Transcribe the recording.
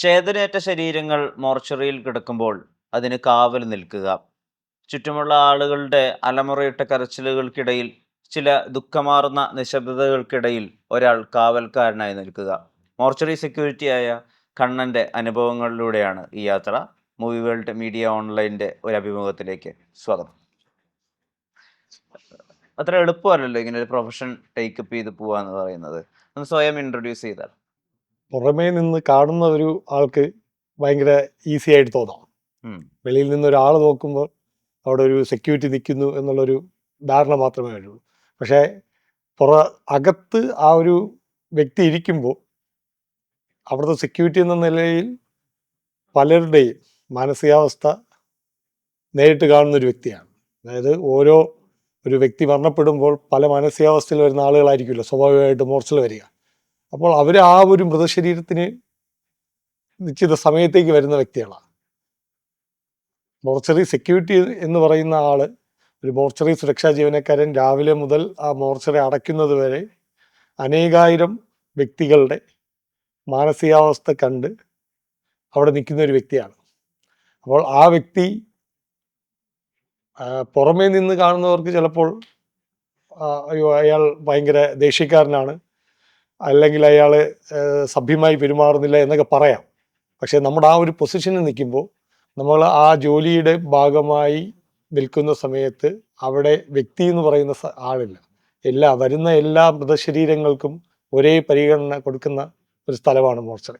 ചേതനയേറ്റ ശരീരങ്ങൾ മോർച്ചറിയിൽ കിടക്കുമ്പോൾ അതിന് കാവൽ നിൽക്കുക. ചുറ്റുമുള്ള ആളുകളുടെ അലമുറയിട്ട കരച്ചിലുകൾക്കിടയിൽ, ചില ദുഃഖമാർന്ന നിശബ്ദതകൾക്കിടയിൽ ഒരാൾ കാവൽക്കാരനായി നിൽക്കുക. മോർച്ചറി സെക്യൂരിറ്റിയായ കണ്ണൻ്റെ അനുഭവങ്ങളിലൂടെയാണ് ഈ യാത്ര. മൂവി വേൾഡ് മീഡിയ ഓൺലൈൻ്റെ ഒരു അഭിമുഖത്തിലേക്ക് സ്വാഗതം. അത്ര എളുപ്പമല്ലല്ലോ ഇങ്ങനെ ഒരു പ്രൊഫഷൻ ടേക്കപ്പ് ചെയ്ത് പോവുക എന്ന് പറയുന്നത്. ഒന്ന് സ്വയം ഇൻട്രൊഡ്യൂസ് ചെയ്താൽ. പുറമേ നിന്ന് കാണുന്ന ഒരു ആൾക്ക് ഭയങ്കര ഈസി ആയിട്ട് തോന്നാം. വെളിയിൽ നിന്ന് ഒരാൾ നോക്കുമ്പോൾ അവിടെ ഒരു സെക്യൂരിറ്റി നിൽക്കുന്നു എന്നുള്ളൊരു ധാരണ മാത്രമേ ഉള്ളൂ. പക്ഷേ അകത്ത് ആ ഒരു വ്യക്തി ഇരിക്കുമ്പോൾ അവിടുത്തെ സെക്യൂരിറ്റി എന്ന നിലയിൽ പലരുടെയും മാനസികാവസ്ഥ നേരിട്ട് കാണുന്ന ഒരു വ്യക്തിയാണ്. അതായത് ഒരു വ്യക്തി മരണപ്പെടുമ്പോൾ പല മാനസികാവസ്ഥയിൽ വരുന്ന ആളുകളായിരിക്കുമല്ലോ സ്വാഭാവികമായിട്ട് മോർച്ചറിൽ വരിക. അപ്പോൾ അവർ ആ ഒരു മൃതശരീരത്തിന് നിശ്ചിത സമയത്തേക്ക് വരുന്ന വ്യക്തികളാണ്. മോർച്ചറി സെക്യൂരിറ്റി എന്ന് പറയുന്ന ആള് ഒരു മോർച്ചറി സുരക്ഷാ ജീവനക്കാരൻ രാവിലെ മുതൽ ആ മോർച്ചറി അടയ്ക്കുന്നത് വരെ അനേകായിരം വ്യക്തികളുടെ മാനസികാവസ്ഥ കണ്ട് അവിടെ നിൽക്കുന്ന ഒരു വ്യക്തിയാണ്. അപ്പോൾ ആ വ്യക്തി പുറമേ നിന്ന് കാണുന്നവർക്ക് ചിലപ്പോൾ അയ്യോ അയാൾ ഭയങ്കര ദേഷ്യക്കാരനാണ്, അല്ലെങ്കിൽ അയാൾ സഭ്യമായി പെരുമാറുന്നില്ല എന്നൊക്കെ പറയാം. പക്ഷെ നമ്മുടെ ആ ഒരു പൊസിഷനിൽ നിൽക്കുമ്പോൾ നമ്മൾ ആ ജോലിയുടെ ഭാഗമായി നിൽക്കുന്ന സമയത്ത് അവിടെ വ്യക്തി എന്ന് പറയുന്ന ആളില്ല. വരുന്ന എല്ലാ മൃതശരീരങ്ങൾക്കും ഒരേ പരിഗണന കൊടുക്കുന്ന ഒരു സ്ഥലമാണ് മോർച്ചറി.